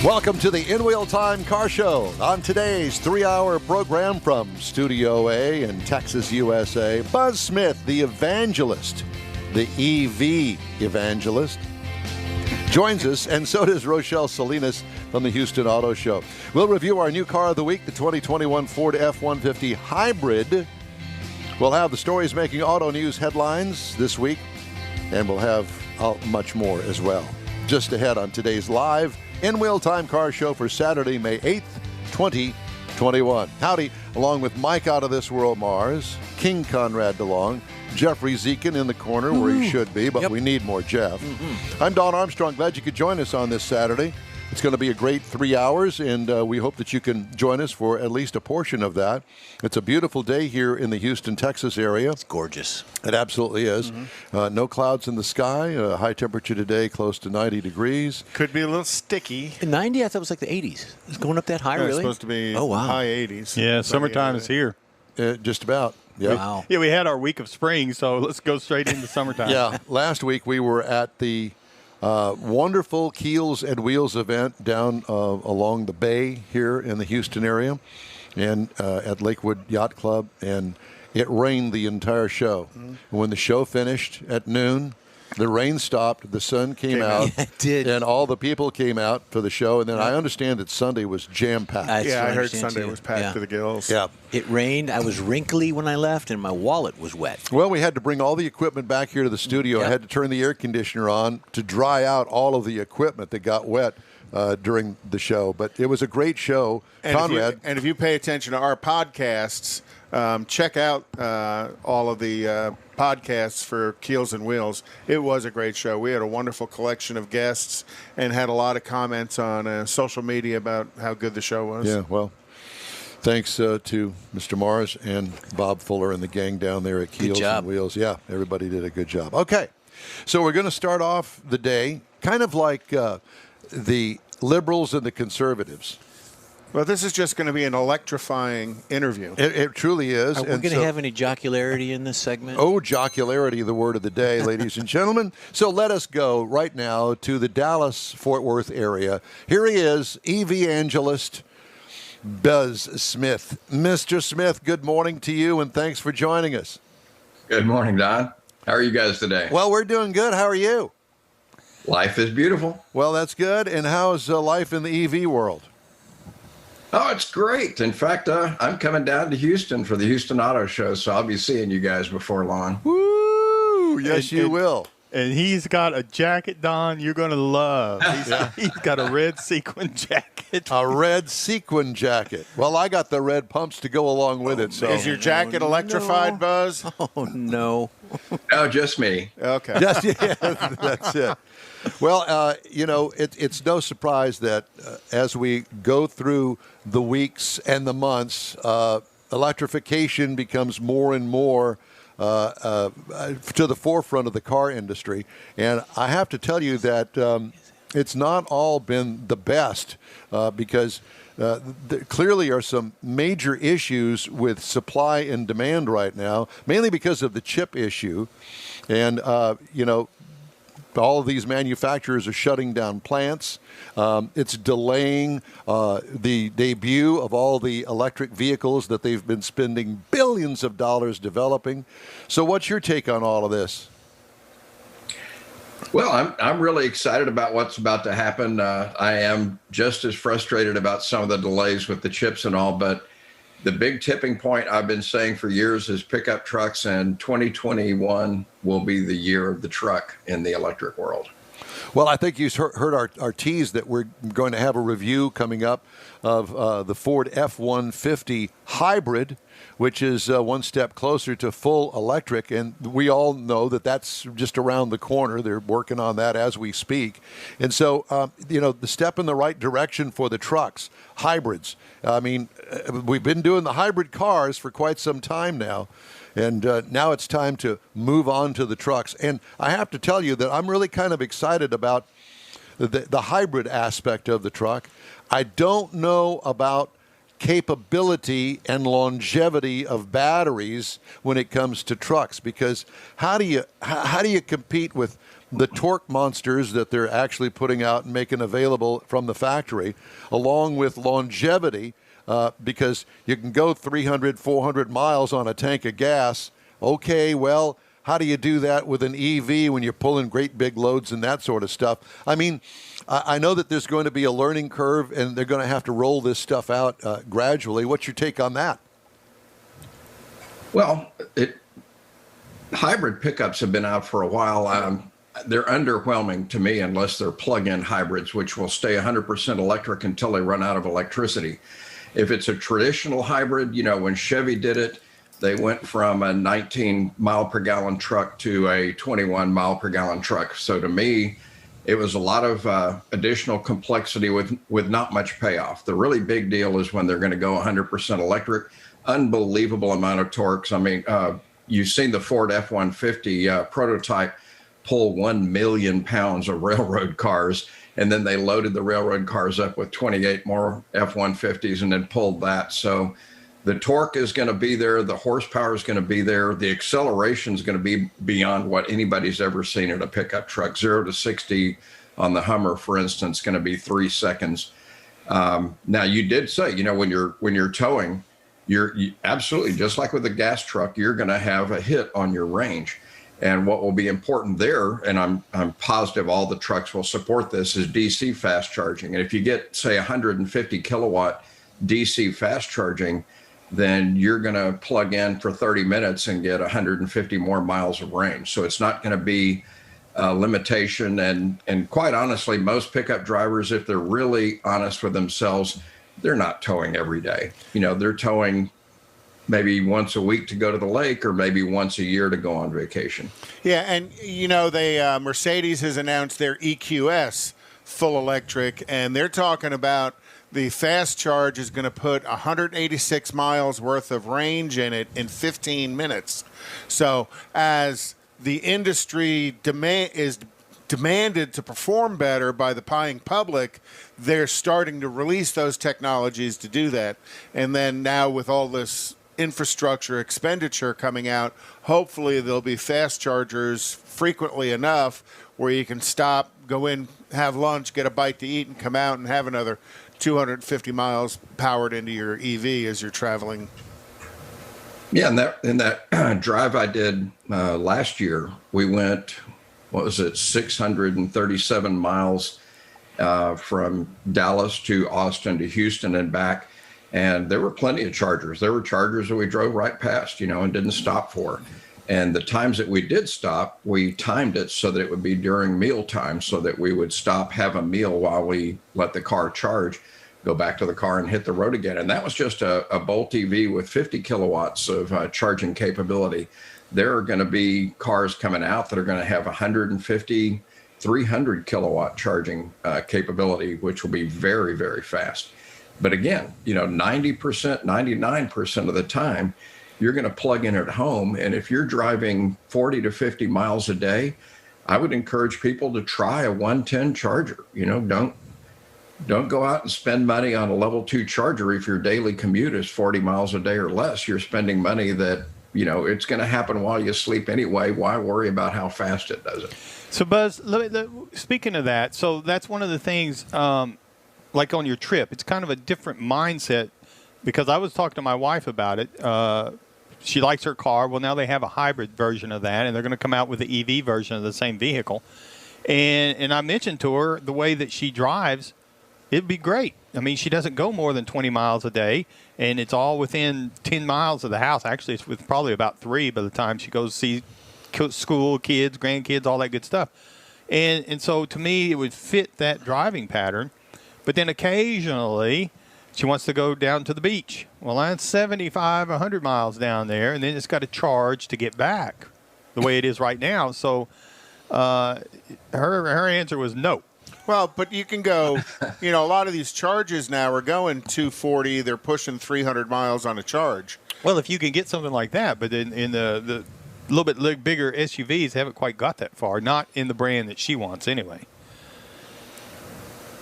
Welcome to the In Wheel Time Car Show. On today's 3-hour program from Studio A in Texas, USA, Buzz Smith, the evangelist, the EV evangelist, joins us, and so does Rochelle Salinas from the Houston Auto Show. We'll review our new car of the week, the 2021 Ford F-150 Hybrid. We'll have the stories making auto news headlines this week, and we'll have much more as well. Just ahead on today's live In Wheel Time Car Show for Saturday, May 8th, 2021. Howdy, along with Mike Out of This World Mars, King Conrad DeLong, Jeffrey Zekin in the corner where he should be, but we need more Jeff. I'm Don Armstrong. Glad you could join us on this Saturday. It's going to be a great 3 hours, and we hope that you can join us for at least a portion of that. It's a beautiful day here in the Houston, Texas area. It's gorgeous. It absolutely is. No clouds in the sky. High temperature today, close to 90 degrees. Could be a little sticky. 90? I thought it was like the 80s. It's going up that high, really? It's supposed to be high 80s. Yeah, summertime is here. Just about. Yep. Wow. Yeah, we had our week of spring, so let's go straight into summertime. Yeah, last week we were at the wonderful Keels and Wheels event down along the bay here in the Houston area and at Lakewood Yacht Club, and it rained the entire show. When the show finished at noon, the rain stopped, the sun came out, Yeah, it did. and all the people came out for the show, and then I understand that Sunday was jam-packed. That's Yeah, what I heard understand, Sunday too. was packed Yeah. to the gills. Yeah. It rained. I was wrinkly when I left, and my wallet was wet. Well, we had to bring all the equipment back here to the studio. Yep. I had to turn the air conditioner on to dry out all of the equipment that got wet during the show. But it was a great show. And Conrad. if you pay attention to our podcasts, check out all of the podcasts for Keels and Wheels. It was a great show. We had a wonderful collection of guests and had a lot of comments on social media about how good the show was. Yeah, well, thanks to Mr. Mars and Bob Fuller and the gang down there at Keels job. and Wheels. Yeah, everybody did a good job. Okay, so we're going to start off the day kind of like the liberals and the conservatives. Well, this is just going to be an electrifying interview. It truly is. Are we And going to so- have any jocularity in this segment? Oh, jocularity, the word of the day, ladies and gentlemen. So let us go right now to the Dallas-Fort Worth area. Here he is, EVangelist Buzz Smith. Mr. Smith, good morning to you, and thanks for joining us. Good morning, Don. How are you guys today? Well, we're doing good. How are you? Life is beautiful. Well, that's good. And how's life in the EV world? Oh, it's great. In fact, I'm coming down to Houston for the Houston Auto Show, so I'll be seeing you guys before long. Woo! Yes, you will. And he's got a jacket, Don, you're going to love. He's got a red sequin jacket. A red sequin jacket. Well, I got the red pumps to go along with it. So Is your jacket electrified, Buzz? Oh, no. Oh, just me. Okay. Yes, yeah, that's it. Well, it's no surprise that as we go through the weeks and the months, electrification becomes more and more to the forefront of the car industry. And I have to tell you that it's not all been the best because there clearly are some major issues with supply and demand right now, mainly because of the chip issue. And, all of these manufacturers are shutting down plants. It's delaying the debut of all the electric vehicles that they've been spending billions of dollars developing. So what's your take on all of this? Well, I'm really excited about what's about to happen. I am just as frustrated about some of the delays with the chips and all, but the big tipping point I've been saying for years is pickup trucks, and 2021 will be the year of the truck in the electric world. Well, I think you heard our tease that we're going to have a review coming up of the Ford F-150 Hybrid, which is one step closer to full electric. And we all know that that's just around the corner. They're working on that as we speak. And so, the step in the right direction for the trucks, hybrids. I mean, we've been doing the hybrid cars for quite some time now. And now it's time to move on to the trucks. And I have to tell you that I'm really kind of excited about the hybrid aspect of the truck. I don't know about capability and longevity of batteries when it comes to trucks? Because how do you compete with the torque monsters that they're actually putting out and making available from the factory, along with longevity, because you can go 300, 400 miles on a tank of gas. Okay, well, how do you do that with an EV when you're pulling great big loads and that sort of stuff? I mean, I know that there's going to be a learning curve, and they're going to have to roll this stuff out gradually. What's your take on that? Well, hybrid pickups have been out for a while. They're underwhelming to me unless they're plug-in hybrids, which will stay 100% electric until they run out of electricity. If it's a traditional hybrid, when Chevy did it, they went from a 19 mile per gallon truck to a 21 mile per gallon truck. So to me, it was a lot of additional complexity with not much payoff. The really big deal is when they're going to go 100% electric, unbelievable amount of torques. I mean, you've seen the Ford F-150 prototype pull 1 million pounds of railroad cars, and then they loaded the railroad cars up with 28 more F-150s and then pulled that. So the torque is going to be there, the horsepower is going to be there, the acceleration is going to be beyond what anybody's ever seen in a pickup truck. 0 to 60 on the Hummer, for instance, going to be 3 seconds. Now, you did say, when you're towing, you absolutely, just like with a gas truck, you're going to have a hit on your range. And what will be important there, and I'm positive all the trucks will support this, is DC fast charging. And if you get, say, 150 kilowatt DC fast charging, then you're going to plug in for 30 minutes and get 150 more miles of range. So it's not going to be a limitation. And quite honestly, most pickup drivers, if they're really honest with themselves, they're not towing every day. They're towing maybe once a week to go to the lake, or maybe once a year to go on vacation. Yeah, and they Mercedes has announced their EQS full electric, and they're talking about the fast charge is going to put 186 miles worth of range in it in 15 minutes. So as the industry is demanded to perform better by the buying public, they're starting to release those technologies to do that. And then now with all this infrastructure expenditure coming out, hopefully there'll be fast chargers frequently enough where you can stop, go in, have lunch, get a bite to eat, and come out and have another 250 miles powered into your EV as you're traveling. Yeah, in that drive I did last year, we went, 637 miles from Dallas to Austin to Houston and back. And there were plenty of chargers. There were chargers that we drove right past, and didn't stop for. And the times that we did stop, we timed it so that it would be during meal time, so that we would stop, have a meal while we let the car charge, go back to the car and hit the road again. And that was just a Bolt EV with 50 kilowatts of charging capability. There are going to be cars coming out that are going to have 150, 300 kilowatt charging capability, which will be very, very fast. But again, 90%, 99% of the time, you're going to plug in at home. And if you're driving 40 to 50 miles a day, I would encourage people to try a 110 charger. Don't go out and spend money on a level 2 charger if your daily commute is 40 miles a day or less. You're spending money that, it's going to happen while you sleep anyway. Why worry about how fast it does it? So, Buzz, speaking of that, so that's one of the things, like on your trip, it's kind of a different mindset, because I was talking to my wife about it. She likes her car. Well, now they have a hybrid version of that, and they're going to come out with the EV version of the same vehicle. And I mentioned to her the way that she drives, it'd be great. I mean, she doesn't go more than 20 miles a day, and it's all within 10 miles of the house. Actually, it's with probably about 3 by the time she goes to see school, kids, grandkids, all that good stuff. And so to me, it would fit that driving pattern. But then occasionally she wants to go down to the beach. Well, that's 75, 100 miles down there, and then it's got to charge to get back the way it is right now. So her answer was no. Well, but you can go, a lot of these charges now are going 240. They're pushing 300 miles on a charge. Well, if you can get something like that, but in the little bit bigger SUVs haven't quite got that far, not in the brand that she wants anyway.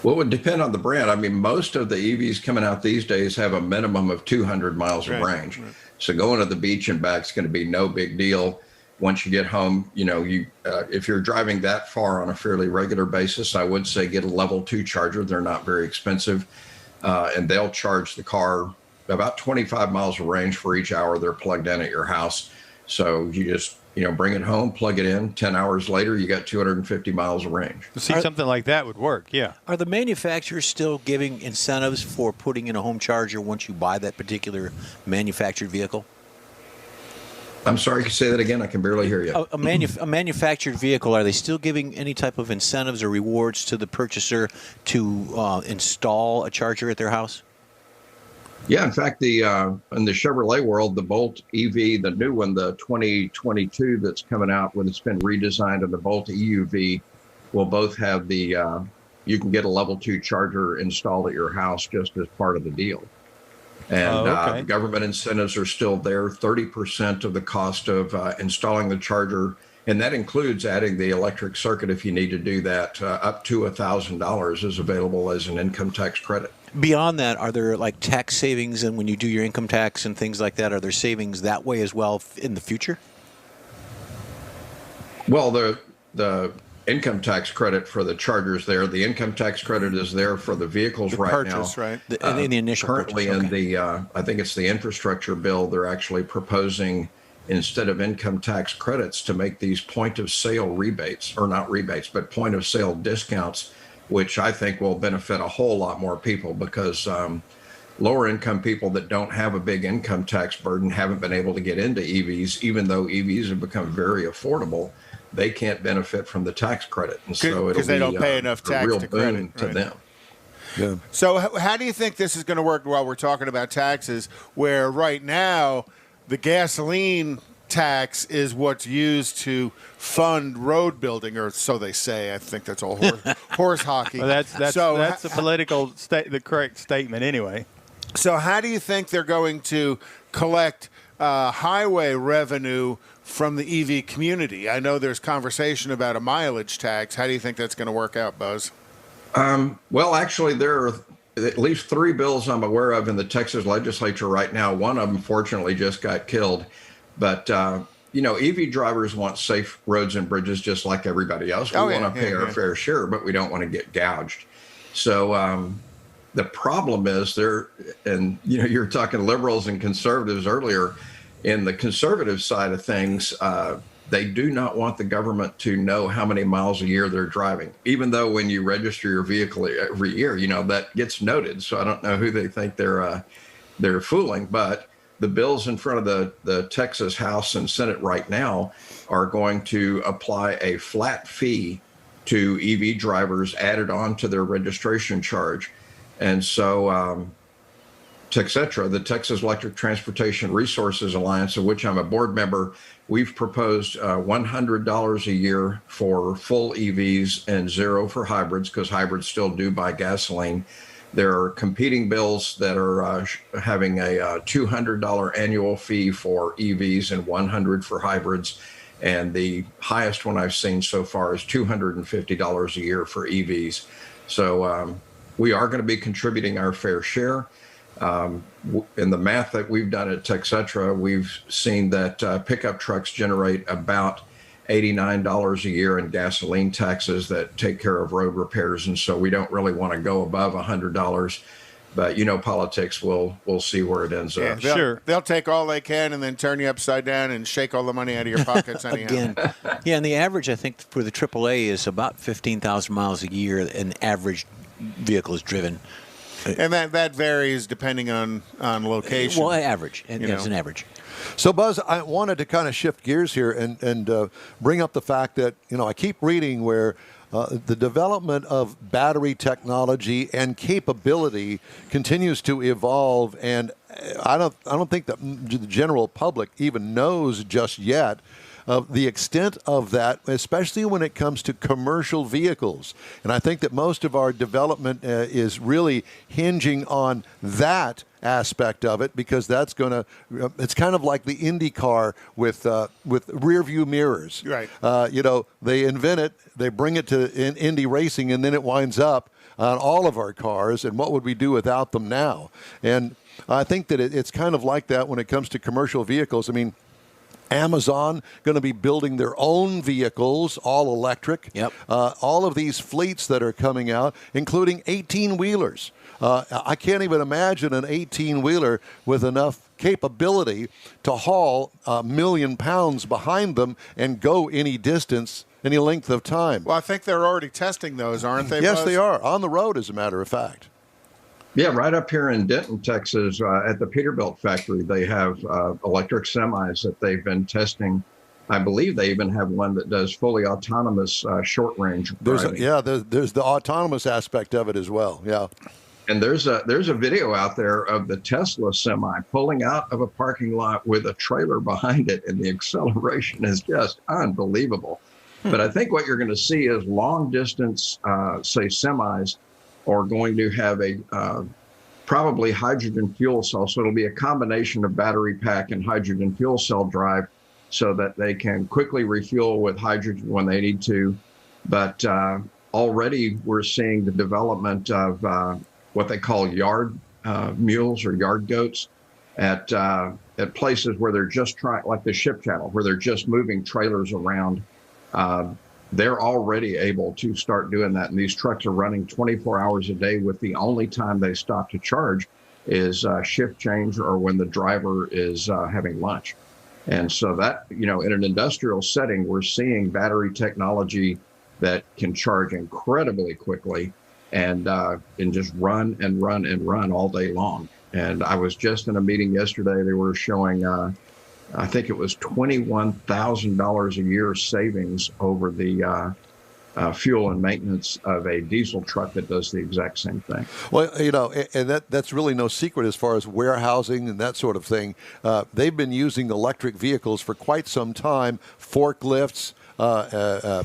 Well, it would depend on the brand. I mean, most of the EVs coming out these days have a minimum of 200 miles of range. Right. So going to the beach and back is going to be no big deal. Once you get home, if you're driving that far on a fairly regular basis, I would say get a level 2 charger. They're not very expensive, and they'll charge the car about 25 miles of range for each hour they're plugged in at your house. So you just bring it home, plug it in. 10 hours later, you got 250 miles of range. See, something like that would work. Yeah. Are the manufacturers still giving incentives for putting in a home charger once you buy that particular manufactured vehicle? I'm sorry, can you say that again? I can barely hear you. A manufactured vehicle, are they still giving any type of incentives or rewards to the purchaser to install a charger at their house? Yeah, in fact, in the Chevrolet world, the Bolt EV, the new one, the 2022 that's coming out, when it's been redesigned, and the Bolt EUV will both have you can get a level 2 charger installed at your house just as part of the deal. And government incentives are still there. 30% of the cost of installing the charger, and that includes adding the electric circuit if you need to do that, up to $1,000 is available as an income tax credit. Beyond that, are there like tax savings, and when you do your income tax and things like that, are there savings that way as well in the future? Well, the income tax credit for the chargers there. The income tax credit is there for the vehicles the right purchase, now. Right? In the initial currently purchase. In the I think it's the infrastructure bill. They're actually proposing, instead of income tax credits, to make these point of sale rebates, or not rebates, but point of sale discounts, which I think will benefit a whole lot more people, because lower income people that don't have a big income tax burden haven't been able to get into EVs, even though EVs have become very affordable. They can't benefit from the tax credit, and so because they don't pay enough tax real to boon credit to them. Yeah. So how do you think this is going to work while we're talking about taxes, where right now the gasoline tax is what's used to fund road building, or so they say. I think that's all horse hockey. Well, that's the political the correct statement anyway. So how do you think they're going to collect highway revenue from the EV community? I know there's conversation about a mileage tax. How do you think that's going to work out, Buzz? Well, actually, there are at least 3 bills I'm aware of in the Texas legislature right now. One of them, fortunately, just got killed. But, EV drivers want safe roads and bridges just like everybody else. We want to pay our fair share, but we don't want to get gouged. So the problem is you're talking liberals and conservatives earlier. In the conservative side of things, they do not want the government to know how many miles a year they're driving, even though when you register your vehicle every year, that gets noted. So I don't know who they think they're fooling, but the bills in front of the Texas House and Senate right now are going to apply a flat fee to EV drivers added on to their registration charge. And so TxETRA, the Texas Electric Transportation Resources Alliance, of which I'm a board member, we've proposed $100 a year for full EVs and $0 for hybrids, because hybrids still do buy gasoline. There are competing bills that are having a $200 annual fee for EVs and $100 for hybrids. And the highest one I've seen so far is $250 a year for EVs. So we are going to be contributing our fair share. In the math that we've done at TxETRA, we've seen that pickup trucks generate about $89 a year in gasoline taxes that take care of road repairs, and so we don't really want to go above $100. But politics, we'll see where it ends up. They'll take all they can and then turn you upside down and shake all the money out of your pockets anyhow. Again, yeah, and the average, I think, for the AAA is about 15,000 miles a year. An average vehicle is driven. And that varies depending on location. Well, average. It's an average. So, Buzz, I wanted to kind of shift gears here and bring up the fact that, I keep reading where the development of battery technology and capability continues to evolve, and I don't think that the general public even knows just yet the extent of that, especially when it comes to commercial vehicles. And I think that most of our development is really hinging on that aspect of it, because that's going to, it's kind of like the Indy car with rear view mirrors. Right. They invent it, they bring it to Indy racing, and then it winds up on all of our cars. And what would we do without them now? And I think that it's kind of like that when it comes to commercial vehicles. I mean, Amazon going to be building their own vehicles, all electric. Yep. All of these fleets that are coming out, including 18-wheelers. I can't even imagine an 18-wheeler with enough capability to haul 1 million pounds behind them and go any distance, any length of time. Well, I think they're already testing those, aren't they? Yes, Buzz? they are. On the road, as a matter of fact. Yeah, right up here in Denton, Texas, at the Peterbilt factory, they have electric semis that they've been testing. I believe they even have one that does fully autonomous short-range driving. There's the autonomous aspect of it as well. Yeah. And there's a video out there of the Tesla semi pulling out of a parking lot with a trailer behind it, and the acceleration is just unbelievable. But I think what you're going to see is long-distance, say, semis are going to have a probably hydrogen fuel cell. So it'll be a combination of battery pack and hydrogen fuel cell drive, so that they can quickly refuel with hydrogen when they need to. But already we're seeing the development of what they call yard mules or yard goats at places where they're just trying, like the ship channel, where they're just moving trailers around. They're already able to start doing that. And these trucks are running 24 hours a day, with the only time they stop to charge is shift change or when the driver is having lunch. And so that, in an industrial setting, we're seeing battery technology that can charge incredibly quickly and just run and run and run all day long. And I was just in a meeting yesterday. They were showing, I think it was $21,000 a year savings over the fuel and maintenance of a diesel truck that does the exact same thing. Well, and that's really no secret as far as warehousing and that sort of thing. They've been using electric vehicles for quite some time, forklifts,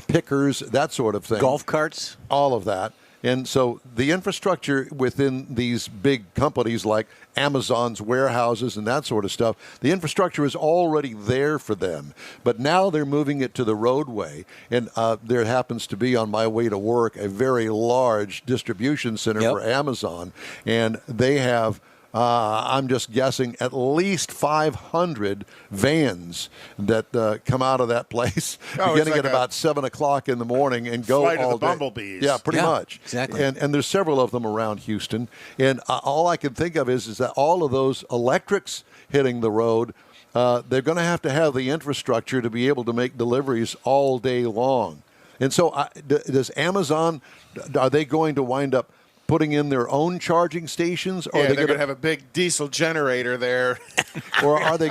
pickers, that sort of thing. Golf carts? All of that. And so the infrastructure within these big companies like Amazon's warehouses and that sort of stuff, the infrastructure is already there for them. But now they're moving it to the roadway. And there happens to be, on my way to work, a very large distribution center for Amazon. And they have, I'm just guessing, at least 500 vans that come out of that place beginning at about 7 o'clock in the morning and go flight all of the day. bumblebees. Yeah, pretty much. Exactly. And there's several of them around Houston. And all I can think of is that all of those electrics hitting the road, they're going to have the infrastructure to be able to make deliveries all day long. And so does Amazon, are they going to wind up putting in their own charging stations? Or they're going to have a big diesel generator there. Or are they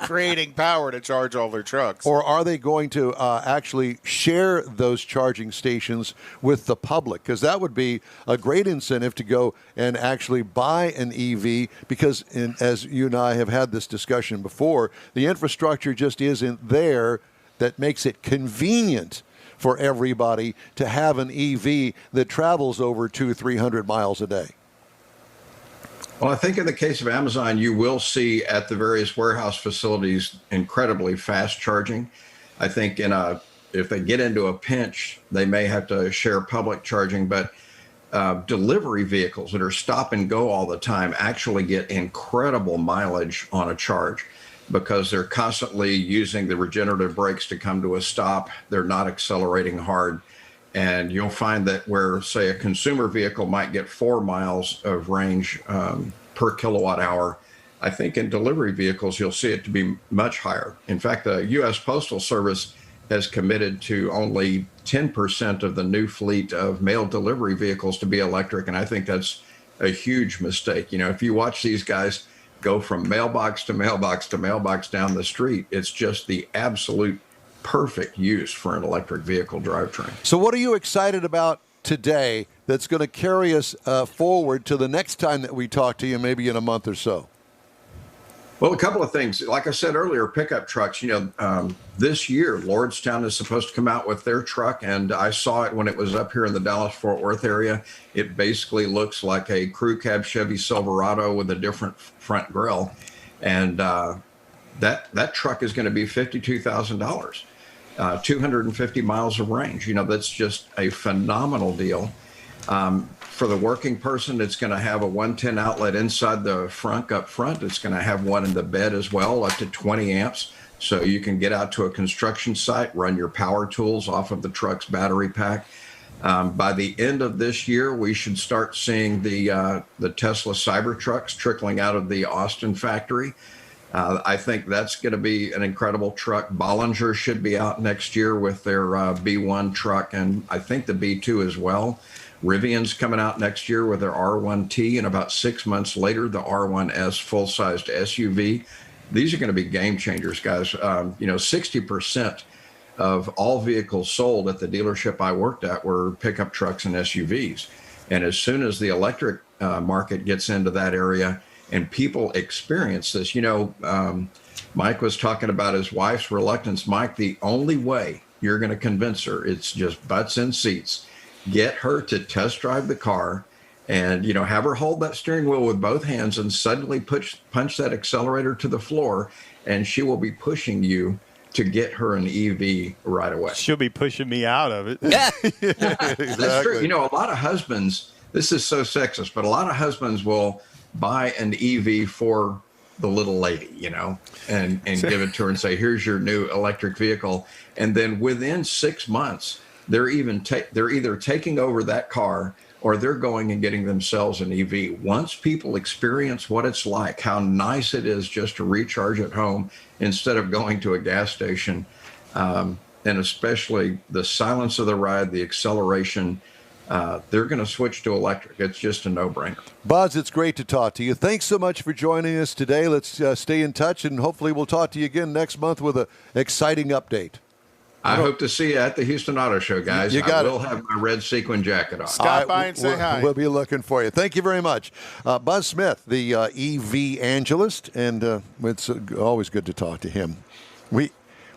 creating power to charge all their trucks? Or are they going to actually share those charging stations with the public? Because that would be a great incentive to go and actually buy an EV, because as you and I have had this discussion before, the infrastructure just isn't there that makes it convenient for everybody to have an EV that travels over 200-300 miles a day. Well, I think in the case of Amazon, you will see at the various warehouse facilities incredibly fast charging. I think if they get into a pinch, they may have to share public charging, but delivery vehicles that are stop and go all the time actually get incredible mileage on a charge, because they're constantly using the regenerative brakes to come to a stop. They're not accelerating hard. And you'll find that where, say, a consumer vehicle might get 4 miles of range per kilowatt hour, I think in delivery vehicles, you'll see it to be much higher. In fact, the U.S. Postal Service has committed to only 10% of the new fleet of mail delivery vehicles to be electric. And I think that's a huge mistake. If you watch these guys go from mailbox to mailbox to mailbox down the street, it's just the absolute perfect use for an electric vehicle drivetrain. So what are you excited about today that's going to carry us forward to the next time that we talk to you, maybe in a month or so? Well, a couple of things. Like I said earlier, pickup trucks, this year, Lordstown is supposed to come out with their truck, and I saw it when it was up here in the Dallas-Fort Worth area. It basically looks like a crew cab Chevy Silverado with a different front grille, and that truck is going to be $52,000, 250 miles of range. That's just a phenomenal deal. For the working person, it's going to have a 110 outlet inside the front, up front. It's going to have one in the bed as well, up to 20 amps. So you can get out to a construction site, run your power tools off of the truck's battery pack. By the end of this year, we should start seeing the Tesla Cybertrucks trickling out of the Austin factory. I think that's going to be an incredible truck. Bollinger should be out next year with their B1 truck, and I think the B2 as well. Rivian's coming out next year with their R1T, and about 6 months later, the R1S full-sized SUV. These are going to be game changers, guys. 60% of all vehicles sold at the dealership I worked at were pickup trucks and SUVs. And as soon as the electric market gets into that area and people experience this, Mike was talking about his wife's reluctance. Mike, the only way you're going to convince her, it's just butts in seats. Get her to test drive the car and, have her hold that steering wheel with both hands and suddenly punch that accelerator to the floor, and she will be pushing you to get her an EV right away. She'll be pushing me out of it. Exactly. That's true. A lot of husbands, this is so sexist, but a lot of husbands will buy an EV for the little lady, and give it to her and say, here's your new electric vehicle. And then within 6 months, they're either taking over that car or they're going and getting themselves an EV. Once people experience what it's like, how nice it is just to recharge at home instead of going to a gas station, and especially the silence of the ride, the acceleration, they're going to switch to electric. It's just a no-brainer. Buzz, it's great to talk to you. Thanks so much for joining us today. Let's stay in touch, and hopefully we'll talk to you again next month with an exciting update. I hope to see you at the Houston Auto Show, guys. I will have my red sequin jacket on. Stop by and say hi. We'll be looking for you. Thank you very much. Buzz Smith, the EVangelist, and it's always good to talk to him.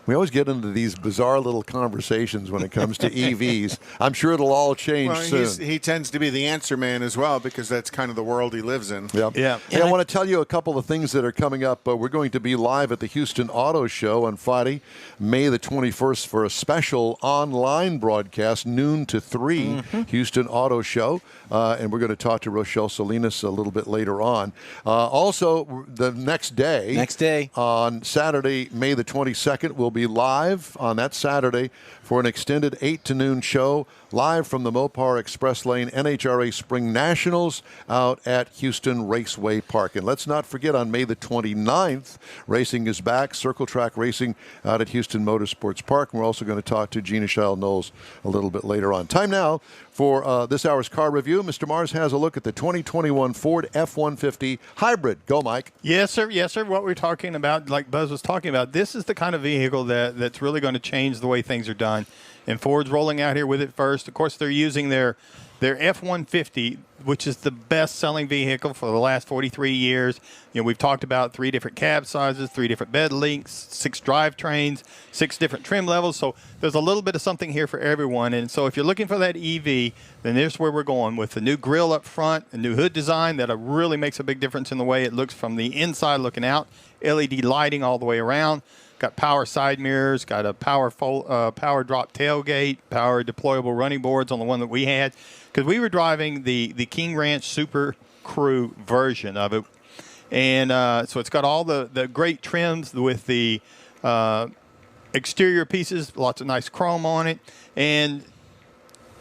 We always get into these bizarre little conversations when it comes to EVs. I'm sure it'll all change soon. He tends to be the answer man as well, because that's kind of the world he lives in. Yep. Yeah. And I want to tell you a couple of things that are coming up. We're going to be live at the Houston Auto Show on Friday, May the 21st, for a special online broadcast, noon to 3, Houston Auto Show. And we're going to talk to Rochelle Salinas a little bit later on. Also, the next day, on Saturday, May the 22nd, we'll be live on that Saturday for an extended 8 to noon show, live from the Mopar Express Lane NHRA Spring Nationals out at Houston Raceway Park. And let's not forget, on May the 29th, racing is back, Circle Track Racing out at Houston Motorsports Park. And we're also going to talk to Gina Child-Knowles a little bit later on. Time now for this hour's car review. Mr. Mars has a look at the 2021 Ford F-150 Hybrid. Go, Mike. Yes, sir. Yes, sir. What we're talking about, like Buzz was talking about, this is the kind of vehicle that's really going to change the way things are done. And Ford's rolling out here with it first. Of course, they're using their F-150, which is the best-selling vehicle for the last 43 years. We've talked about 3 different cab sizes, 3 different bed lengths, 6 drivetrains, 6 different trim levels. So there's a little bit of something here for everyone. And so if you're looking for that EV, then there's where we're going with the new grille up front, a new hood design that really makes a big difference in the way it looks from the inside looking out, LED lighting all the way around. Got power side mirrors, got a power drop tailgate, power deployable running boards on the one that we had, because we were driving the King Ranch Super Crew version of it. And so it's got all the great trims with the exterior pieces, lots of nice chrome on it. And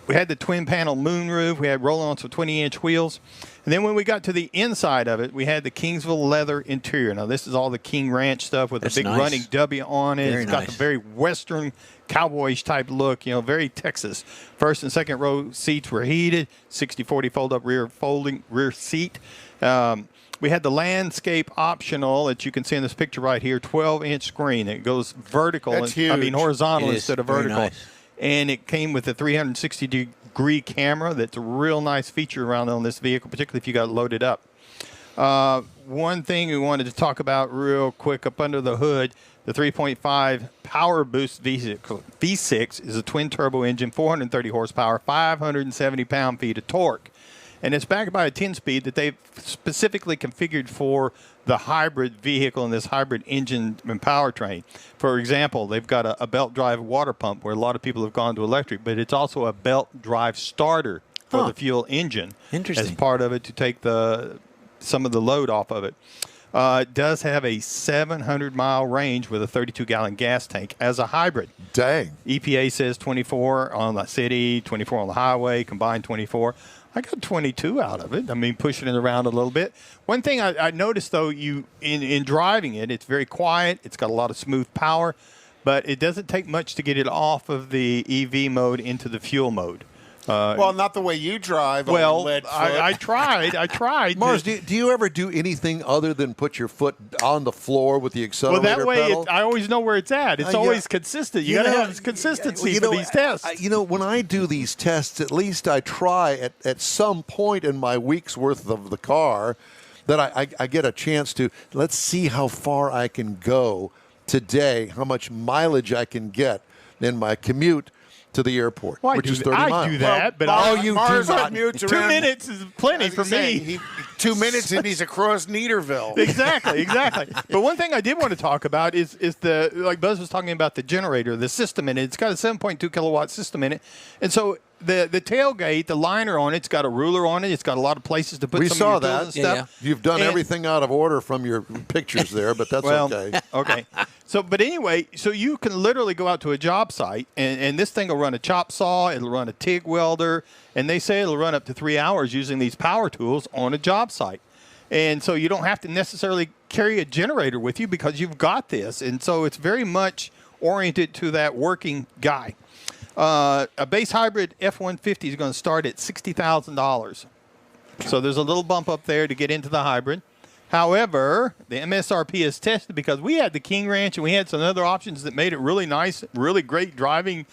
we had the twin panel moonroof. We had rolling on some 20-inch wheels. And then when we got to the inside of it, we had the Kingsville leather interior. Now, this is all the King Ranch stuff with a big running W on it. It's got the very Western cowboyish type look, very Texas. First and second row seats were heated, 60/40 fold-up rear seat. We had the landscape optional that you can see in this picture right here, 12-inch screen. It goes vertical. That's huge. Horizontal instead of vertical. Nice. And it came with a 360-degree camera. That's a real nice feature around on this vehicle, particularly if you got it loaded up. One thing we wanted to talk about real quick up under the hood, the 3.5 Power Boost V6 is a twin-turbo engine, 430 horsepower, 570 pound-feet of torque. And it's backed by a 10-speed that they've specifically configured for the hybrid vehicle and this hybrid engine and powertrain. For example, they've got a belt drive water pump where a lot of people have gone to electric, but it's also a belt drive starter for the fuel engine. Interesting. As part of it to take some of the load off of it. It does have a 700-mile range with a 32-gallon gas tank as a hybrid. Dang. EPA says 24 on the city, 24 on the highway, combined 24. I got 22 out of it. I mean, pushing it around a little bit. One thing I noticed, though, in driving it, it's very quiet. It's got a lot of smooth power, but it doesn't take much to get it off of the EV mode into the fuel mode. Well, not the way you drive. Well, on lead foot. I tried. Mars, do you ever do anything other than put your foot on the floor with the accelerator Well, that way, pedal? I always know where it's at. It's always consistent. You got to have consistency for these tests. When I do these tests, at least I try at some point in my week's worth of the car that I get a chance to, let's see how far I can go today, how much mileage I can get in my commute to the airport, Well, which is 30 miles. I do that, but Mars do not. commutes 2 around- minutes is plenty for me. 2 minutes and he's across Neaterville. Exactly. But one thing I did want to talk about is like Buzz was talking about the generator, the system in it. It's got a 7.2 kilowatt system in it, and so the tailgate, the liner on it's got a ruler on it. It's got a lot of places to put We some saw of your tools that. and stuff. You've done And- everything out of order from your pictures there, but that's okay. Okay. So, but anyway, so you can literally go out to a job site, and this thing will run a chop saw, it'll run a TIG welder, and they say it'll run up to 3 hours using these power tools on a job site. And so you don't have to necessarily carry a generator with you because you've got this. And so it's very much oriented to that working guy. A base hybrid F-150 is going to start at $60,000. So there's a little bump up there to get into the hybrid. However, the MSRP is tested because we had the King Ranch and we had some other options that made it really nice, really great driving.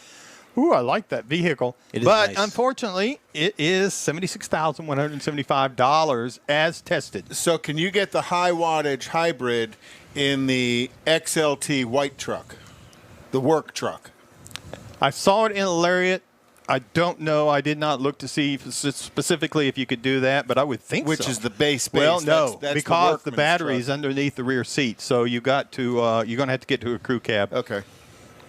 Ooh, I like that vehicle. It is but nice. Unfortunately, it is $76,175 as tested. So can you get the high wattage hybrid in the XLT white truck, the work truck? I saw it in a Lariat. I don't know. I did not look to see specifically if you could do that, but I would think so. Which is the base. Well, no, that's because the workman's battery truck. is underneath the rear seat, so you got to you're going to have to get to a crew cab. Okay.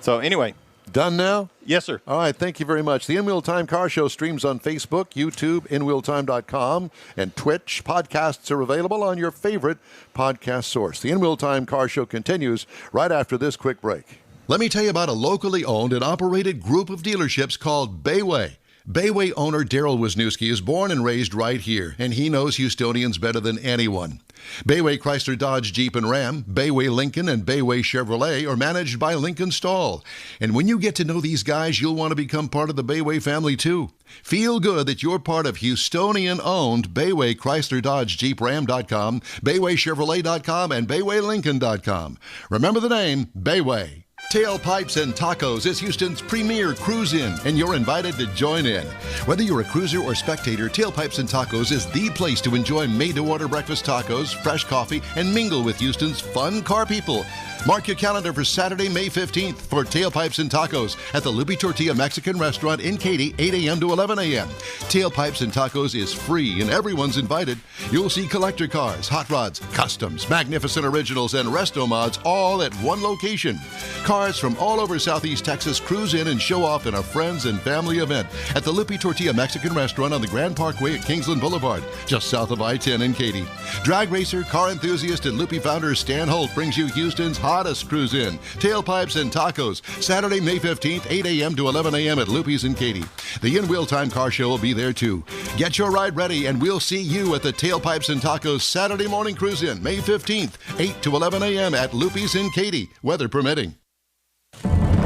So anyway, Done now? yes, sir. All right, thank you very much. The In Wheel Time Car Show streams on Facebook, YouTube, InWheelTime.com, and Twitch. Podcasts are available on your favorite podcast source. The In Wheel Time Car Show continues right after this quick break. Let me tell you about a locally owned and operated group of dealerships called Bayway. Bayway owner Daryl Wisniewski is born and raised right here, and he knows Houstonians better than anyone. Bayway Chrysler Dodge Jeep and Ram, Bayway Lincoln, and Bayway Chevrolet are managed by Lincoln Stahl. And when you get to know these guys, you'll want to become part of the Bayway family too. Feel good that you're part of Houstonian-owned Bayway Chrysler Dodge Jeep Ram.com, BaywayChevrolet.com, and BaywayLincoln.com. Remember the name, Bayway. Tailpipes and Tacos is Houston's premier cruise-in, and you're invited to join in. Whether you're a cruiser or spectator, Tailpipes and Tacos is the place to enjoy made-to-order breakfast tacos, fresh coffee, and mingle with Houston's fun car people. Mark your calendar for Saturday, May 15th for Tailpipes and Tacos at the Lupe Tortilla Mexican Restaurant in Katy, 8 a.m. to 11 a.m. Tailpipes and Tacos is free and everyone's invited. You'll see collector cars, hot rods, customs, magnificent originals, and resto mods all at one location. Cars from all over Southeast Texas cruise in and show off in a friends and family event at the Lupe Tortilla Mexican Restaurant on the Grand Parkway at Kingsland Boulevard, just south of I-10 in Katy. Drag racer, car enthusiast, and Lupe founder Stan Holt brings you Houston's hottest cruise in, Tailpipes and Tacos, Saturday, May 15th, 8 a.m. to 11 a.m. at Lupe's in Katy. The In Wheel Time Car Show will be there too. Get your ride ready, and we'll see you at the Tailpipes and Tacos Saturday morning cruise in, May 15th, 8 to 11 a.m. at Lupe's in Katy, weather permitting.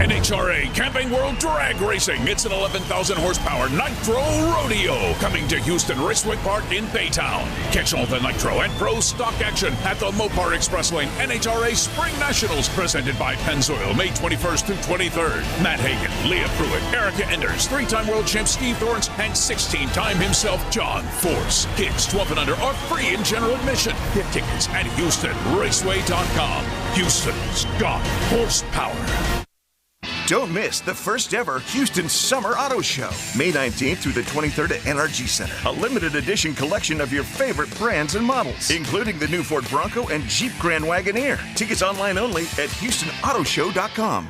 NHRA Camping World Drag Racing. It's an 11,000 horsepower Nitro Rodeo coming to Houston Raceway Park in Baytown. Catch all the Nitro and Pro stock action at the Mopar Express Lane NHRA Spring Nationals presented by Pennzoil May 21st through 23rd. Matt Hagan, Leah Pruitt, Erica Enders, 3-time world champ Steve Thorns, and 16-time himself John Force. Kids 12 and under are free in general admission. Get tickets at HoustonRaceway.com. Houston's got horsepower. Don't miss the first ever Houston Summer Auto Show, May 19th through the 23rd at NRG Center. A limited edition collection of your favorite brands and models, including the new Ford Bronco and Jeep Grand Wagoneer. Tickets online only at HoustonAutoShow.com.